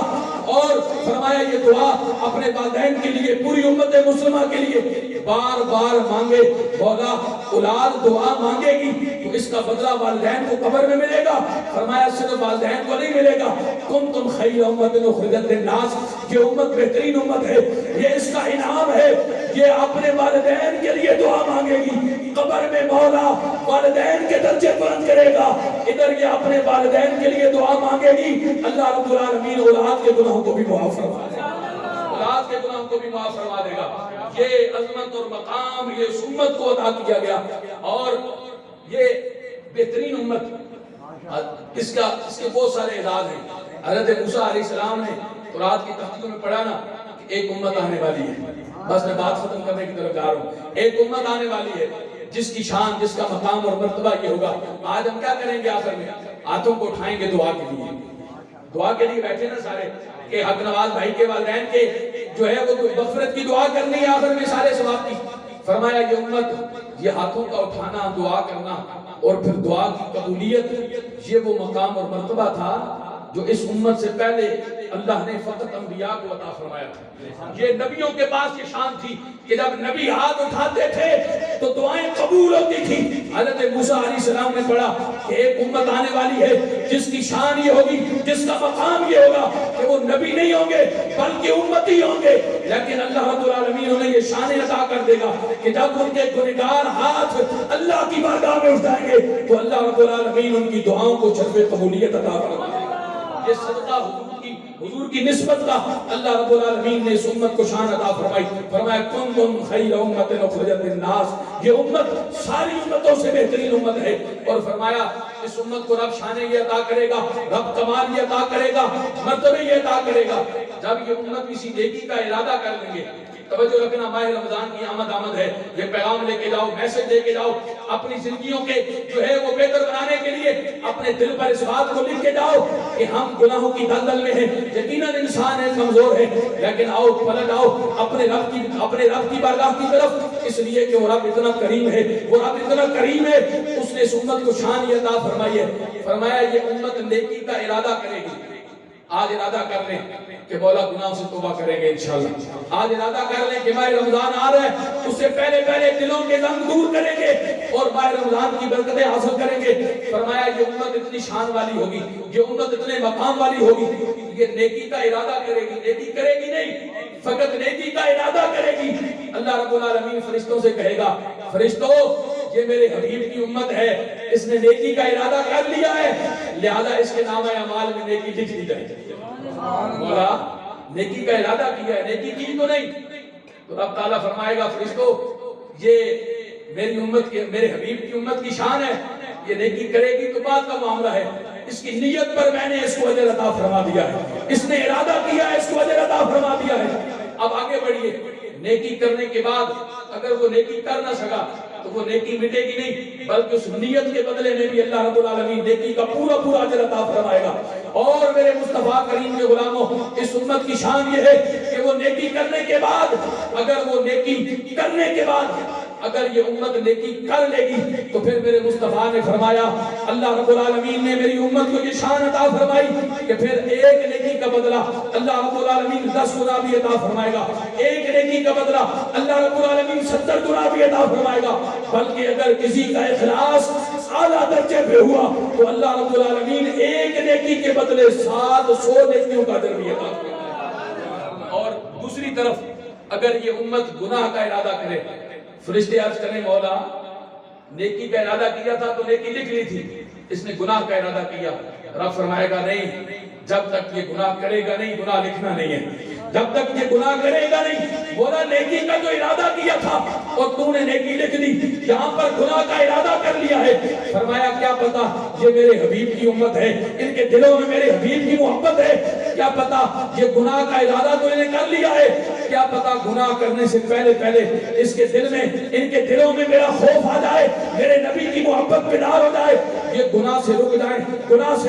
اور فرمایا یہ دعا اپنے والدین کے لیے، پوری امت مسلمہ کے لیے بار بار مانگے۔ مولا اولاد دعا مانگے گی تو اس کا بدلہ والدین کو قبر میں ملے گا۔ فرمایا صرف والدین کو نہیں ملے گا، کنتم خیر امت اخرجت للناس، یہ امت بہترین امت ہے، یہ اس کا انعام ہے، یہ اپنے والدین کے لیے دعا مانگے گی، قبر میں مولا والدین کے درجے بلند کرے گا، ادھر یہ اپنے والدین کے لیے دعا مانگے گی، اللہ رب العالمین اولاد کے گناہوں کو بھی معاف فرما دے گا، اولاد کے گناہوں کو بھی معاف فرما دے گا۔ یہ عظمت اور مقام یہ اس امت کو عطا کیا گیا، اور یہ بہترین امت، اس کے بہت سارے اعزاز ہیں۔ حضرت موسیٰ علیہ السلام نے قرآن کی تحقیق میں پڑھا نا کہ ایک امت آنے والی ہے، بس میں بات ختم کرنے کی طرف جا رہا ہوں، ایک امت آنے والی ہے جس کی شان، جس کا مقام اور مرتبہ یہ ہوگا۔ آج ہم کیا کریں گے آخر میں؟ ہاتھوں کو اٹھائیں گے دعا کے لیے، دعا کے لیے بیٹھے نا سارے کہ حق نواز بھائی کے والدین کے جو ہے وہ مغفرت کی دعا کرنی ہے آخر میں سارے ثواب کی۔ فرمایا یہ امت، یہ ہاتھوں کا اٹھانا، دعا کرنا اور پھر دعا کی قبولیت، یہ وہ مقام اور مرتبہ تھا جو اس امت سے پہلے اللہ نے فقط انبیاء کو عطا فرمایا تھا۔ یہ نبیوں کے پاس یہ شان تھی کہ جب نبی ہاتھ اٹھاتے تھے تو دعائیں قبول ہوتی تھی۔ حضرت موسیٰ علیہ السلام نے پڑھا کہ ایک امت آنے والی ہے جس کی شان یہ ہوگی، جس کا مقام یہ ہوگا کہ وہ نبی نہیں ہوں گے بلکہ امتی ہوں گے، لیکن اللہ رب العالمین انہیں یہ شان عطا کر دے گا کہ جب ان کے گنہگار ہاتھ اللہ کی بارگاہ میں اٹھائیں گے تو اللہ رب العالمین ان کی دعاؤں کو شرف قبولیت عطا فرما دے گا۔ یہ صدقہ حضور کی نسبت کا اللہ رب العالمین نے اس امت کو شان عطا فرمائی۔ فرمایا کنتم خیر امت اخرجت للناس، یہ امت ساری امتوں سے بہترین امت ہے، اور فرمایا اس امت کو رب شان یہ عطا کرے گا، رب کمال یہ عطا کرے گا، مرتبہ یہ عطا کرے گا جب یہ امت کسی نیکی کا ارادہ کر لیں گے۔ توجہ رکھنا، ماہ رمضان کی آمد ہے، یہ پیغام لے کے جاؤ، میسج لے کے جاؤ، اپنی زندگیوں کے جو ہے وہ بہتر بنانے کے لیے اپنے دل پر اس بات کو لکھ کے جاؤ کہ ہم گناہوں کی دلدل میں ہیں، یقیناً انسان ہے، کمزور ہے، لیکن آؤ پلٹ آؤ اپنے رب کی بارگاہ کی طرف، اس لیے کہ وہ رب اتنا کریم ہے، وہ رب اتنا کریم ہے، اس نے اس امت کو شان یہ عطا فرمائی ہے، فرمایا یہ امت نیکی کا ارادہ کرے گی۔ آج ارادہ کر لیں کہ مولا گناہ سے توبہ کریں گے انشاءاللہ، آج ارادہ کر لیں کہ ماہ رمضان آ رہا ہے، اس سے پہلے دلوں کے زنگ دور کریں گے اور ماہ رمضان کی برکتیں حاصل کریں گے۔ فرمایا یہ امت اتنی شان والی ہوگی، یہ امت اتنے مقام والی ہوگی، یہ نیکی کا ارادہ کرے گی، نیکی کرے گی نہیں، فقط نیکی کا ارادہ کرے گی۔ اللہ رب العالمین فرشتوں سے کہے گا، فرشتوں یہ میرے حبیب کی امت ہے، اس نے نیکی کا ارادہ کر لیا ہے، لہذا اس کے نامہ اعمال میں نیکی لکھ دی جائے۔ مولا نیکی کا ارادہ کیا ہے، نیکی کی تو نہیں، تو رب تعالیٰ فرمائے گا فرشتوں یہ میری امت کے، میرے حبیب کی امت کی شان ہے، یہ نیکی کرے گی تو بعد کا معاملہ ہے، اس کی نیت پر میں نے اس کو اجر عطا فرما دیا ہے، اس نے ارادہ کیا ہے، اس کو اجر عطا فرما دیا ہے۔ اب آگے بڑھیے، نیکی کرنے کے بعد اگر وہ نیکی کر نہ سکا تو وہ نیکی مٹے گی نہیں، بلکہ اس نیت کے بدلے میں بھی اللہ رب العالمین نیکی کا پورا اجر عطا فرمائے گا۔ اور میرے مصطفیٰ کریم کے غلاموں، اس امت کی شان یہ ہے کہ وہ نیکی کرنے کے بعد، اگر یہ امت نیکی کر لے گی تو پھر میرے مصطفیٰ نے فرمایا، اللہ رب العالمین نے میری امت کو یہ شان عطا فرمائی کہ پھر ایک نیکی کا بدلہ اللہ رب العالمین 10 گنا بھی عطا فرمائے گا، ایک نیکی کا بدلہ اللہ رب العالمین 70 گنا بھی عطا فرمائے گا، بلکہ اگر کسی کا اخلاص اعلیٰ درجے پہ ہوا تو اللہ رب العالمین ایک نیکی کے بدلے 700 نیکیوں کا اجر بھی عطا فرمائے گا۔ اور دوسری طرف اگر یہ امت گناہ کا ارادہ کرے، فرشتے عرض کریں مولا نیکی کا ارادہ کیا تھا تو نیکی لکھ لی تھی، اس نے گناہ کا ارادہ کیا، رب فرمائے گا نہیں، جب تک یہ گناہ کرے گا نہیں گناہ لکھنا نہیں ہے، جب تک یہ گناہ کرے گا نہیں، بولا نیکی کا جو ارادہ کیا تھا اور تو نے نیکی لکھ دی، یہاں پر گناہ کا ارادہ کر لیا ہے، فرمایا کیا پتا یہ میرے حبیب کی امت ہے، ان کے دلوں میں میرے حبیب کی محبت ہے، کیا پتا یہ گناہ کا ارادہ تو انہیں کر لیا ہے، کیا پتا گناہ کرنے سے پہلے اس کے دل میں، ان کے دلوں میں میرا خوف آ جائے، میرے نبی کی محبت بیدار ہو جائے، یہ گناہ سے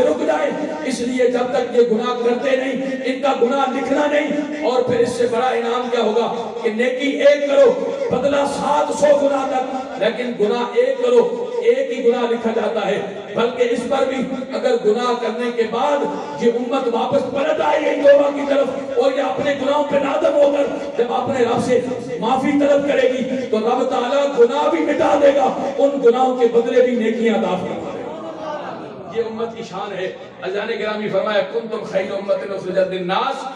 رک جائیں، اس لیے جب تک یہ گناہ کرتے نہیں، ان کا گناہ لکھنا نہیں، اور پھر اس سے بڑا انعام کیا ہوگا کہ نیکی ایک کرو بدلہ 700 گناہ تک، لیکن گناہ ایک کرو ایک ہی گناہ لکھا جاتا ہے، بلکہ اس پر بھی اگر گناہ کرنے کے بعد یہ امت واپس پلٹ آئے گی توبہ کی طرف اور یہ اپنے گناہوں پہ نادم ہو کر جب اپنے رب سے معافی طلب کرے گی تو رب تعالیٰ گناہ بھی مٹا دے گا، ان گناہوں کے بدلے بھی نیکیاں عطا فرما دے گا۔ یہ امت کی شان ہے۔ اذان گرامی فرمایا کنتم خیر امت اخرجت للناس،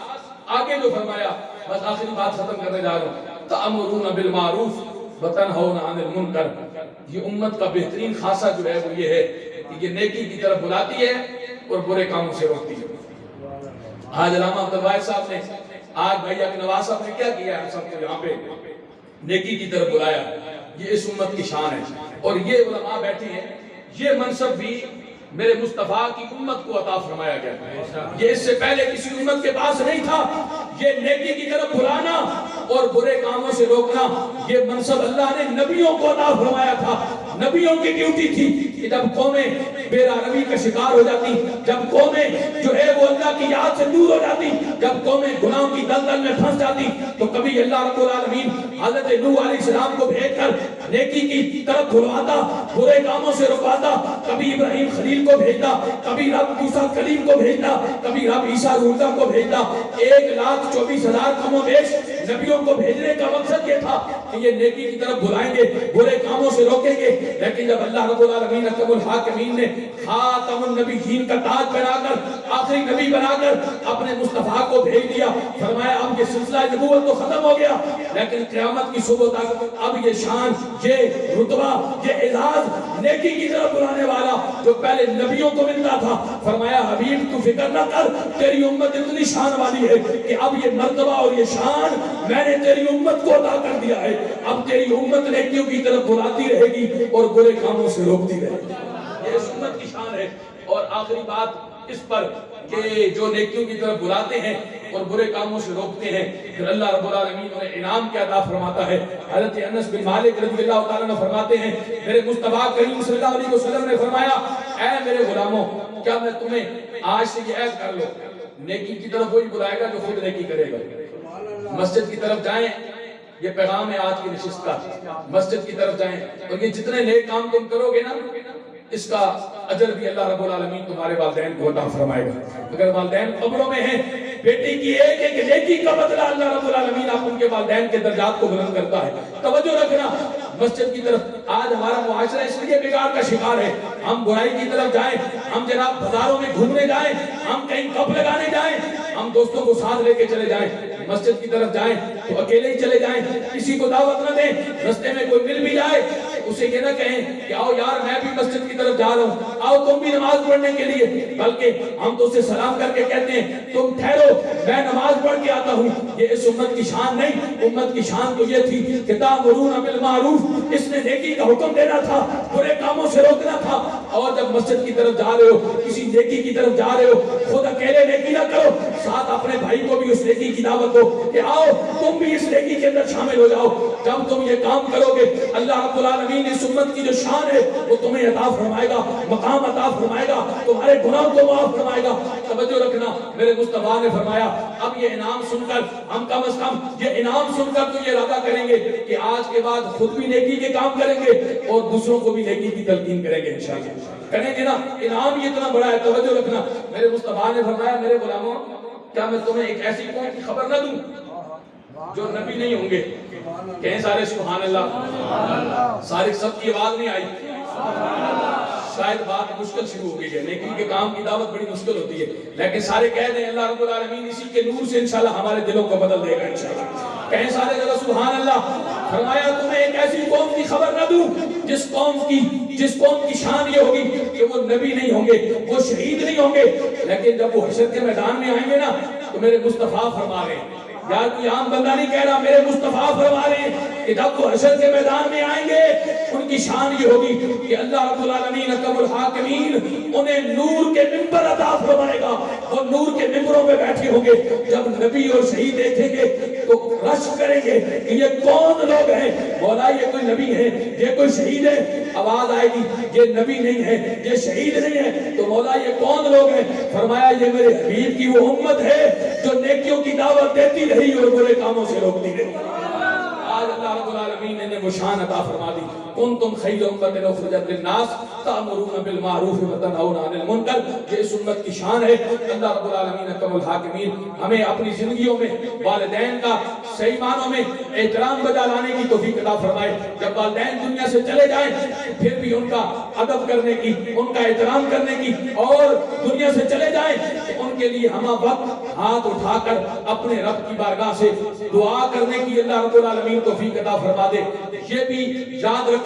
آگے جو فرمایا بس آخری بات ختم کرنے جا رہا ہوں، تأمرون بالمعروف وتنہون عن المنکر، یہ امت کا بہترین خاصہ جو ہے وہ یہ ہے کہ یہ نیکی کی طرف بلاتی ہے اور برے کاموں سے روکتی ہے۔ آج علامہ عبدالواحد صاحب نے، آج بھائی اک نواز صاحب نے کیا کیا ہے، سب کو یہاں پہ نیکی کی طرف بلایا، یہ اس امت کی شان ہے۔ اور یہ علماء بیٹھے ہیں، یہ منصب بھی میرے مصطفیٰ کی امت کو عطا فرمایا گیا، یہ اس سے پہلے کسی امت کے پاس نہیں تھا۔ یہ نیکی کی طرف بلانا اور برے کاموں سے روکنا، یہ منصب اللہ نے نبیوں کو عطا فرمایا تھا۔ نبیوں کی ڈیوٹی تھی کہ جب قومیں بے روی کا شکار ہو جاتی، جب قومیں جو ہے وہ اللہ کی یاد سے دور ہو جاتی، جب قومیں گناہوں کی دلدل میں پھنس جاتی، تو کبھی اللہ رب العالمین حضرت نوح علیہ السلام کو بھیج کر نیکی کی طرف بلواتا، برے کاموں سے رکاتا، کبھی ابراہیم خلیل کو بھیجتا، کبھی رب موسیٰ کلیم کو بھیجتا، کبھی رب عیسیٰ روح اللہ کو بھیجتا۔ 1,24,000 کم و بیش نبیوں کو بھیجنے کا مقصد یہ تھا کہ یہ نیکی کی طرف بلائیں گے، برے کاموں سے روکیں گے۔ لیکن جب اللہ رب العالمین اکرم الحاکمین نے خاتم النبیین کا تاج بنا کر، آخری نبی بنا کر اپنے مصطفیٰ کو بھیج دیا، فرمایا اب یہ سلسلہ نبوت تو ختم ہو گیا، لیکن قیامت کی صبح تک اب یہ شان، یہ رتبہ، یہ اعزاز نیکی کی طرف بلانے والا جو پہلے نبیوں کو ملتا تھا، فرمایا حبیب تو فکر نہ کر، تیری امت اتنی شان والی ہے کہ اب یہ مرتبہ اور یہ شان میں نے تیری امت کو عطا کر دیا ہے، اب تیری امت نیکیوں کی طرف بلاتی رہے گی اور برے کاموں سے روکتی رہے گی۔ یہ اس امت کی شان ہے۔ اور آخری بات اس پر کہ جو نیکیوں کی طرف بلاتے ہیں اور برے کاموں سے روکتے ہیں، پھر اللہ رب العالمین انہیں انعام کیا عطا فرماتا ہے۔ حضرت انس بن مالک رضی اللہ تعالیٰ عنہ فرماتے ہیں، میرے مصطفیٰ کریم صلی اللہ علیہ وسلم نے فرمایا، اے میرے غلاموں کیا میں تمہیں آج سے یہ عہد کر لو نیکی کی طرف وہی بلائے گا جو خود نیکی کرے گا. مسجد کی طرف جائیں, یہ پیغام ہے آج کی نشست کا, مسجد کی طرف جائیں اور یہ جتنے نیک کام تم کرو گے نا اس کا اجر بھی اللہ رب العالمین تمہارے والدین کو عطا فرمائے گا. اگر والدین قبروں میں ہیں, بیٹی کی ایک ایک نیکی کا بدلہ اللہ رب العالمین آپ ان کے والدین کے درجات کو بلند کرتا ہے. توجہ رکھنا مسجد کی طرف. آج ہمارا معاشرہ اس لیے بگاڑ کا شکار ہے, ہم برائی کی طرف جائیں, ہم جناب بازاروں میں گھومنے جائیں, ہم کہیں کپ لگانے جائیں, ہم دوستوں کو ساتھ لے کے چلے جائیں, مسجد کی طرف جائیں تو اکیلے ہی چلے جائیں, کسی کو دعوت نہ دیں. رستے میں کوئی مل بھی جائے اسے یہ نہ کہیں کہ آؤ یار میں بھی مسجد کی طرف جا رہا ہوں, آؤ تم بھی نماز پڑھنے کے لیے, بلکہ ہم تو اسے سلام کر کے کہتے ہیں تم ٹھہرو میں نماز پڑھ کے آتا ہوں. یہ اس امت کی شان نہیں, امت کی شان تو یہ تھی کہ تأمرون بالمعروف, اس نے نیکی کا حکم دینا تھا, برے کاموں سے روکنا تھا. اور جب مسجد کی طرف جا رہے ہو, کسی نیکی کی طرف جا رہے ہو, خود اکیلے نیکی نہ کرو, ساتھ اپنے بھائی کو بھی اس نیکی کی دعوت دو کہ آؤ تم بھی اس نیکی کے اندر شامل ہو جاؤ. جب تم یہ کام کرو گے اللہ رب العالمین اس امت کی جو شان ہے وہ تمہیں عطا فرمائے گا, مقام عطا فرمائے گا, تمہارے گناہوں کو معاف فرمائے گا. توجہ رکھنا میرے مصطفیٰ نے فرمایا اب یہ انعام سن کر ہم کم از کم یہ انعام سن کر تو یہ ارادہ کریں گے کہ آج کے بعد خود بھی نیکی کے کام کریں گے اور دوسروں کو بھی نیکی کی تلقین کریں گے انشاءاللہ. کریں گے نا, انعام یہ اتنا بڑا ہے. توجہ رکھنا میرے مصطفیٰ نے فرمایا میرے غلاموں کیا میں تمہیں ایک ایسی قوم کی خبر نہ دوں جو نبی نہیں ہوں گے. کہیں سارے سبحان اللہ, سارے سب کی آواز نہیں آئی, شاید بات مشکل شروع ہو گئی ہے, نیکی کے کام کی دعوت بڑی مشکل ہوتی ہے, لیکن سارے کہہ دیں اللہ رب العالمین اسی کے نور سے انشاءاللہ ہمارے دلوں کو بدل دے گا انشاءاللہ. کہیں سارے جگہ سبحان اللہ. فرمایا تمہیں ایک ایسی قوم کی خبر نہ دوں جس قوم کی شان یہ ہوگی کہ وہ نبی نہیں ہوں گے, وہ شہید نہیں ہوں گے, لیکن جب وہ حشر کے میدان میں آئیں گے نا تو میرے مصطفیٰ فرما رہے ہیں, یار کوئی عام بندہ نہیں کہہ رہا, میرے مصطفیٰ فرما رہے ہیں کہ جب وہ حشر کے میدان میں آئیں گے ان کی شان یہ ہوگی کہ اللہ رب العالمین اکرم الحاکمین انہیں نور کے ممبر عطا فرمائے گا, اور نور کے ممبروں میں بیٹھے ہوں گے. جب نبی اور شہید دیکھیں گے تو رش کریں گے کہ یہ کون لوگ ہیں, مولا یہ کوئی نبی ہے, یہ کوئی شہید ہے. آواز آئے گی یہ نبی نہیں ہے, یہ شہید نہیں ہے, تو مولا یہ کون لوگ ہیں. فرمایا یہ میرے حبیب کی وہ امت ہے جو نیکیوں کی دعوت دیتی رہی اور برے کاموں سے روکتی رہی. آج اللہ رب العالمین نے وہ شان عطا فرما دی. کنتم خیر امت اخرجت للناس تأمرون بالمعروف وتنہون عن المنکر. یہ اس امت کی شان ہے. اللہ رب العالمین اکرم الحاکمین ہمیں اپنی زندگیوں میں والدین کا صحیح معنوں میں احترام بجا لانے کی توفیق عطا فرمائے. جب والدین دنیا سے چلے جائیں پھر بھی ان کا ادب کرنے کی, ان کا احترام کرنے کی, اور دنیا سے چلے جائیں ان کے لیے ہم وقت ہاتھ اٹھا کر اپنے رب کی بارگاہ سے دعا کرنے کی اللہ رب العالمین توفیق عطا فرما دے. یہ بھی یاد رکھیں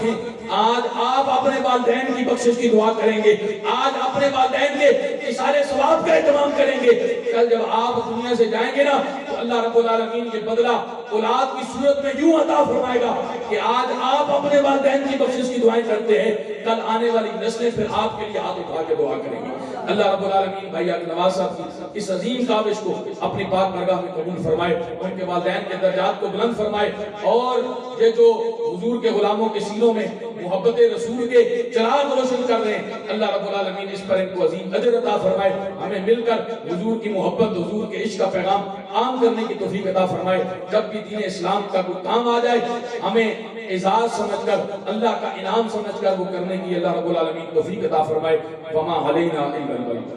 آج آپ اپنے والدین کی بخشش کی دعا کریں گے, آج اپنے والدین کے اشارے ثواب کا اہتمام کریں گے. کل جب آپ دنیا سے جائیں گے نا تو اللہ رب العالمین یہ بدلہ اولاد کی صورت میں یوں عطا فرمائے گا کہ آج آپ اپنے والدین کی بخشش کی دعائیں کرتے ہیں, کل آنے والی نسلیں پھر آپ کے لیے ہاتھ اٹھا کے دعا کریں گے. اللہ رب العالمین بھائی آقا نواز صاحب کی اس عظیم کاوش کو اپنی پاک بارگاہ میں قبول فرمائے, ان کے والدین کے درجات کو بلند فرمائے, اور یہ جو حضور کے غلاموں کے سینوں میں محبت رسول کے چراغ روشن کر رہے ہیں اللہ رب العالمین اس پر ان کو عظیم اجر عطا فرمائے. ہمیں مل کر حضور کی محبت, حضور کے عشق کا پیغام عام کرنے کی توفیق عطا فرمائے. جب بھی دین اسلام کا کوئی کام آ جائے ہمیں اعزاز سمجھ کر, اللہ کا انعام سمجھ کر وہ کرنے کی اللہ رب العالمین توفیق عطا فرمائے. وما علینا الا البلاغ.